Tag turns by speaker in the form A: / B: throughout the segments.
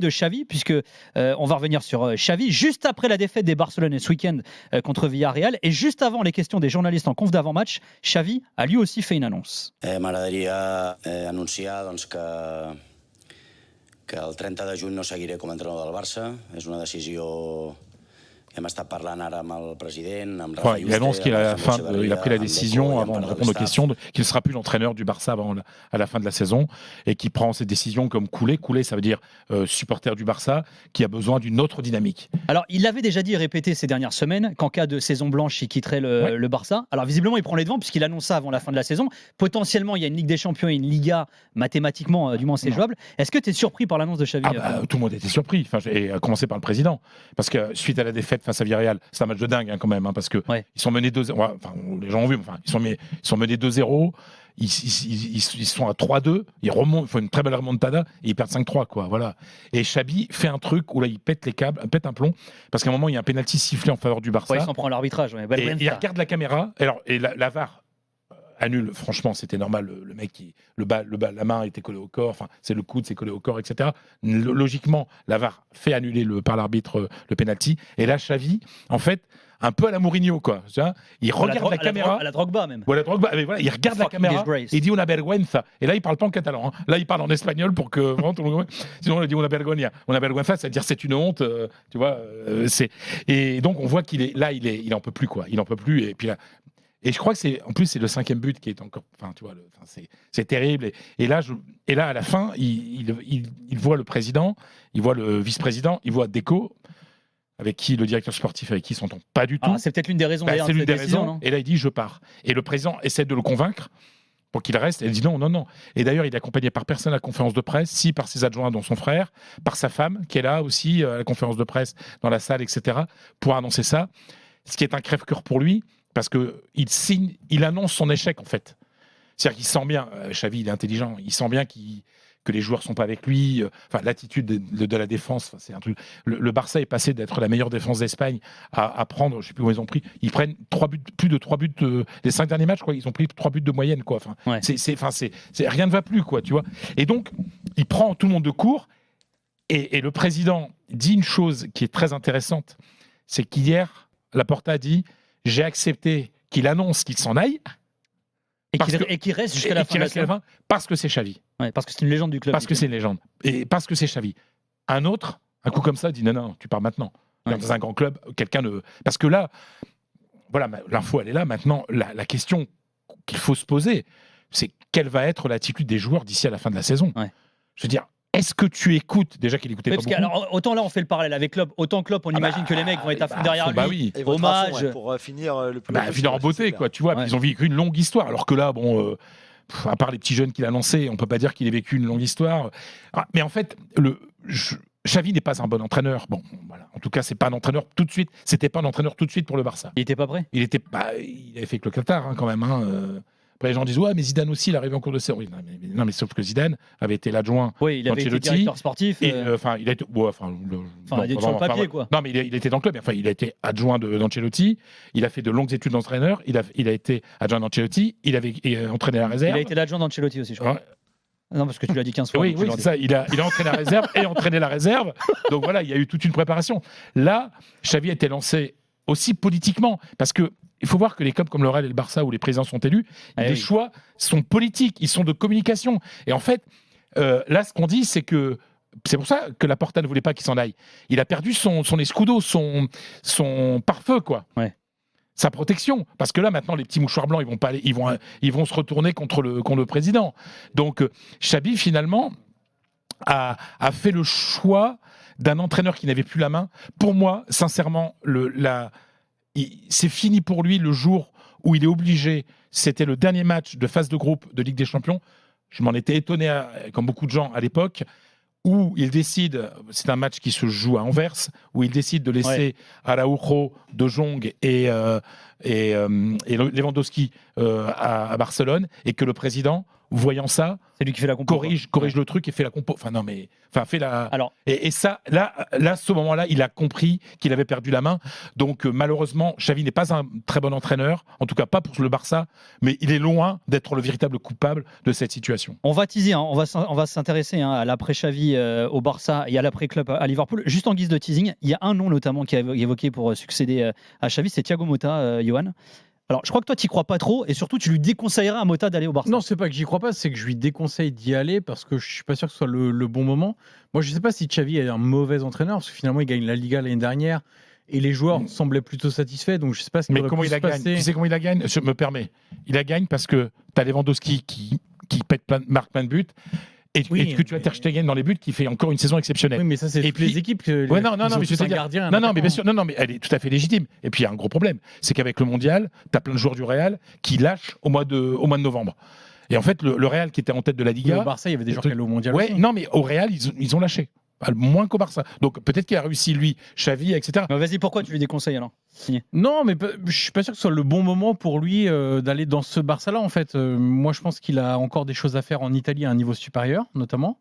A: de Xavi, puisque on va revenir sur Xavi, juste après la défaite des Barcelonais ce week-end contre Villarreal, et juste avant les questions des journalistes en conf d'avant-match, Xavi a lui aussi fait une annonce.
B: M'agradaria anunciar que el 30 de juny no seguiré com a entrenador del Barça. És una decisió. Hem estat parlant ara amb el president, amb Rafa Yuste.
C: Il annonce qu'il a pris la décision, avant de répondre aux questions, qu'il ne sera plus l'entraîneur du Barça à la fin de la saison, et qu'il prend cette décision comme Koulé. Koulé, ça veut dire supporter du Barça, qui a besoin d'une autre dynamique.
A: Alors, il l'avait déjà dit et répété ces dernières semaines qu'en cas de saison blanche, il quitterait le Barça. Alors, visiblement, il prend les devants, puisqu'il annonce ça avant la fin de la saison. Potentiellement, il y a une Ligue des Champions et une Liga, mathématiquement, du moins, c'est jouable. Est-ce que tu es surpris par l'annonce de Xavi?
C: Tout le monde était surpris, et à commencer par le président. Parce que suite à la défaite face à Villarreal, c'est un match de dingue quand même, parce que ils sont menés 2-0. Enfin, les gens ont vu, ils sont menés 2-0. Ils sont à 3-2. Ils remontent, ils font une très belle remontada et ils perdent 5-3, quoi. Voilà. Et Xavi fait un truc où là, il pète les câbles, pète un plomb, parce qu'à un moment, il y a un penalty sifflé en faveur du Barça.
A: Il s'en prend à l'arbitrage.
C: Et il regarde la caméra. Et la VAR annule. Franchement, c'était normal. Le mec, la main était collée au corps. Enfin, c'est le coude, c'est collé au corps, etc. Logiquement, la VAR fait annuler par l'arbitre le penalty. Et là, Xavi, en fait, un peu à la Mourinho, quoi. Il regarde la caméra.
A: À la Drogba, même.
C: Ou à la Drogba. Mais voilà, il regarde la caméra. Il dit una vergüenza. Et là, il parle pas en catalan. Hein. Là, il parle en espagnol pour que vraiment tout le monde. Sinon, il dit una vergüenza. Una vergüenza, c'est-à-dire c'est une honte. Tu vois. Et donc, on voit qu'il est là. Il en peut plus, quoi. Il en peut plus. Et puis là. Et je crois que c'est le 5e but qui est encore. Enfin, tu vois, c'est terrible. Et là, à la fin, il voit le président, il voit le vice-président, il voit Deco, avec qui le directeur sportif, avec qui ils s'entend pas du tout.
A: C'est peut-être l'une des raisons.
C: C'est l'une des raisons. Non, et là, il dit je pars. Et le président essaie de le convaincre pour qu'il reste. Et il dit non. Et d'ailleurs, il est accompagné par personne à la conférence de presse, si par ses adjoints, dont son frère, par sa femme, qui est là aussi à la conférence de presse, dans la salle, etc., pour annoncer ça. Ce qui est un crève-cœur pour lui. Parce qu'il annonce son échec, en fait. C'est-à-dire qu'il sent bien, Xavi, il est intelligent, il sent bien que les joueurs ne sont pas avec lui. L'attitude de la défense, c'est un truc. Le Barça est passé d'être la meilleure défense d'Espagne à prendre, je ne sais plus où ils ont pris, ils prennent plus de 3 buts, les 5 derniers matchs, quoi, ils ont pris 3 buts de moyenne, quoi. Rien ne va plus, quoi, tu vois. Et donc, il prend tout le monde de court, et le président dit une chose qui est très intéressante, c'est qu'hier, Laporta a dit: j'ai accepté qu'il annonce qu'il s'en aille
A: et qu'il reste jusqu'à la fin,
C: parce que c'est Xavi.
A: Parce que c'est une légende du club.
C: Parce que c'est une légende. Et parce que c'est Xavi. Un autre, un coup comme ça, dit non, tu pars maintenant. Dans un grand club, quelqu'un ne. Parce que là, voilà, l'info, elle est là. Maintenant, la question qu'il faut se poser, c'est quelle va être l'attitude des joueurs d'ici à la fin de la saison. Je veux dire, est-ce que tu écoutes, déjà qu'il écoutait pas beaucoup.
A: Alors, autant là on fait le parallèle avec Klopp, autant Klopp on imagine que les mecs vont être à fond derrière lui.
D: Et
A: hommage
D: pour finir le plus
C: finir en beauté, quoi, tu vois. Ils ont vécu une longue histoire, alors que là, bon, à part les petits jeunes qu'il a lancés, on peut pas dire qu'il ait vécu une longue histoire. Mais en fait, Xavi n'est pas un bon entraîneur. Bon, voilà. En tout cas, c'est pas un entraîneur tout de suite. C'était pas un entraîneur tout de suite pour le Barça.
A: Il était pas prêt.
C: Il avait fait que le Qatar, quand même. Après, les gens disent ouais, mais Zidane aussi, il arrive en cours de saison. Oui, non, mais sauf que Zidane avait été l'adjoint.
A: Oui, il avait été directeur sportif.
C: Il a été.
A: Il est sur le papier, quoi.
C: Non, mais il était dans le club. Enfin, il a été adjoint d'Ancelotti. Il a fait de longues études d'entraîneur. Il a été adjoint d'Ancelotti. Il avait entraîné la réserve.
A: Il a été l'adjoint d'Ancelotti aussi, je crois. Non, parce que tu l'as dit 15 fois.
C: Oui, c'est ça. Il a entraîné la réserve et entraîné la réserve. Donc voilà, il y a eu toute une préparation. Là, Xavi a été lancé aussi politiquement, parce que il faut voir que les clubs comme le Real et le Barça, où les présidents sont élus, les choix sont politiques, ils sont de communication. Et en fait, là, ce qu'on dit, c'est que c'est pour ça que Laporta ne voulait pas qu'il s'en aille. Il a perdu son escudo, son pare-feu, quoi. Sa protection. Parce que là, maintenant, les petits mouchoirs blancs, ils vont se retourner contre le président. Donc, Xavi, finalement, a fait le choix d'un entraîneur qui n'avait plus la main. Pour moi, sincèrement, c'est fini pour lui le jour où il est obligé. C'était le dernier match de phase de groupe de Ligue des Champions. Je m'en étais étonné, comme beaucoup de gens à l'époque, où il décide, c'est un match qui se joue à Anvers, où il décide de laisser Araujo, De Jong et Lewandowski à Barcelone, et que le président voyant ça,
A: C'est lui qui fait la compo.
C: corrige le truc et fait la compo. Fait la.
A: Alors,
C: Et ça, là, à ce moment-là, il a compris qu'il avait perdu la main. Donc, malheureusement, Xavi n'est pas un très bon entraîneur, en tout cas pas pour le Barça, mais il est loin d'être le véritable coupable de cette situation.
A: on va teaser, on va s'intéresser à l'après-Xavi au Barça et à l'après-club à Liverpool. Juste en guise de teasing, il y a un nom notamment qui est évoqué pour succéder à Xavi, c'est Thiago Motta, Johan. Alors, je crois que toi, tu n'y crois pas trop, et surtout, tu lui déconseillerais à Motta d'aller au Barça.
D: Non, c'est pas que j'y crois pas, c'est que je lui déconseille d'y aller parce que je suis pas sûr que ce soit le bon moment. Moi, je sais pas si Xavi est un mauvais entraîneur, parce que finalement, il gagne la Liga l'année dernière et les joueurs semblaient plutôt satisfaits, donc je sais pas ce qui
C: Mais
D: aurait
C: comment
D: pu
C: il
D: se
C: la gagne
D: passer.
C: Tu sais comment il la gagne? Je me permets. Il la gagne parce que tu as Lewandowski qui marque plein de buts. Et que tu as Ter Stegen dans les buts qui fait encore une saison exceptionnelle.
D: Oui, mais ça, c'est toutes les équipes.
C: Ouais, non, mais je veux dire,
D: gardien.
C: non, mais bien sûr, non, mais elle est tout à fait légitime. Et puis il y a un gros problème, c'est qu'avec le mondial, tu as plein de joueurs du Real qui lâchent au mois de novembre. Et en fait, le Real qui était en tête de la Liga.
D: Au Barça, il y avait des joueurs qui allaient au mondial.
C: Ouais,
D: aussi.
C: non, mais au Real, ils ont lâché. Moins qu'au Barça. Donc peut-être qu'il a réussi, lui, Xavi, etc.
A: Mais vas-y, pourquoi tu lui déconseilles alors?
D: Non, mais je suis pas sûr que ce soit le bon moment pour lui d'aller dans ce Barça-là. En fait, moi, je pense qu'il a encore des choses à faire en Italie à un niveau supérieur, notamment.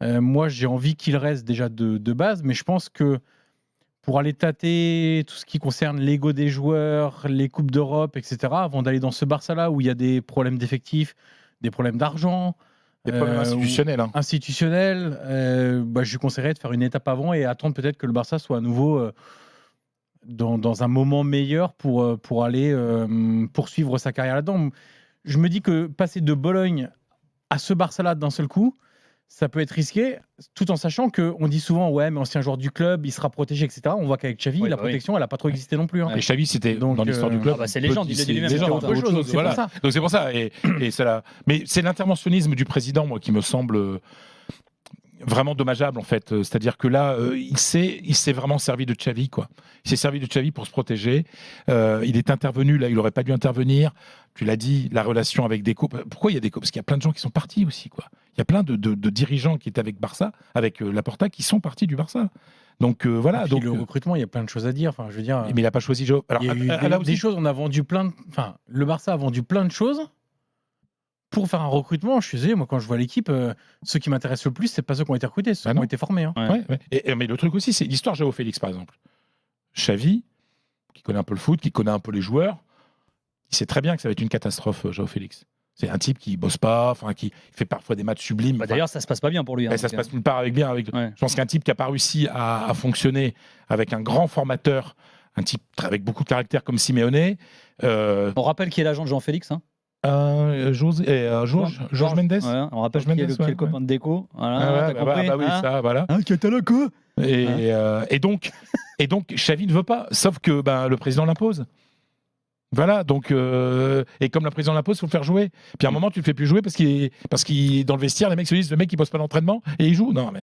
D: Moi, j'ai envie qu'il reste déjà de base, mais je pense que pour aller tâter tout ce qui concerne l'ego des joueurs, les coupes d'Europe, etc., avant d'aller dans ce Barça-là où il y a des problèmes d'effectifs, des problèmes d'argent,
C: Des problèmes institutionnels.
D: je lui conseillerais de faire une étape avant et attendre peut-être que le Barça soit à nouveau dans un moment meilleur pour aller poursuivre sa carrière là-dedans. Je me dis que passer de Bologne à ce Barça-là d'un seul coup, ça peut être risqué, tout en sachant qu'on dit souvent, ouais, mais ancien joueur du club, il sera protégé, etc. On voit qu'avec Xavi, la protection, elle n'a pas trop existé non plus. Hein.
C: Et Xavi, c'était
D: Donc,
C: dans l'histoire du club.
A: c'est légende, il le dit lui-même.
C: C'est
D: autre chose, donc c'est pour ça.
C: Donc c'est pour ça. Et mais c'est l'interventionnisme du président, moi, qui me semble vraiment dommageable, en fait. C'est-à-dire que là, il s'est vraiment servi de Xavi, quoi. Il s'est servi de Xavi pour se protéger. Il est intervenu, là, il n'aurait pas dû intervenir. Tu l'as dit, la relation avec Deco. Pourquoi il y a Deco? Parce qu'il y a plein de gens qui sont partis aussi, quoi. Il y a plein de dirigeants qui étaient avec Barça, avec Laporta, qui sont partis du Barça. Donc voilà. Donc
D: le recrutement, il y a plein de choses à dire. Enfin, je veux dire.
C: Mais il n'a pas choisi Joe. Alors,
D: Il y a eu des choses, on a vendu plein. Enfin, le Barça a vendu plein de choses pour faire un recrutement. Je suis désolé, moi, quand je vois l'équipe, ceux qui m'intéressent le plus, c'est pas ceux qui ont été recrutés, c'est ceux qui ont été formés. Hein.
C: Ouais. Mais le truc aussi, c'est l'histoire Joao Félix, par exemple. Xavi, qui connaît un peu le foot, qui connaît un peu les joueurs, il sait très bien que ça va être une catastrophe, Joao Félix. C'est un type qui bosse pas, qui fait parfois des matchs sublimes.
A: D'ailleurs, ça se passe pas bien pour lui.
C: Ça se passe nulle part bien.
A: Ouais.
C: Je pense qu'un type qui n'a pas réussi à fonctionner avec un grand formateur, un type avec beaucoup de caractère comme Simeone.
A: On rappelle qui est l'agent de Jean-Félix. Hein.
C: Georges Mendes.
A: Ouais, on rappelle qui est le copain de Deco.
C: Voilà, ça, voilà.
A: Catalaco.
C: Et donc Xavi ne veut pas, sauf que le président l'impose. Voilà, donc et comme le président l'impose, il faut le faire jouer. Puis à un moment, tu le fais plus jouer parce qu'il dans le vestiaire, les mecs se disent le mec il bosse pas d'entraînement et il joue. Non, mais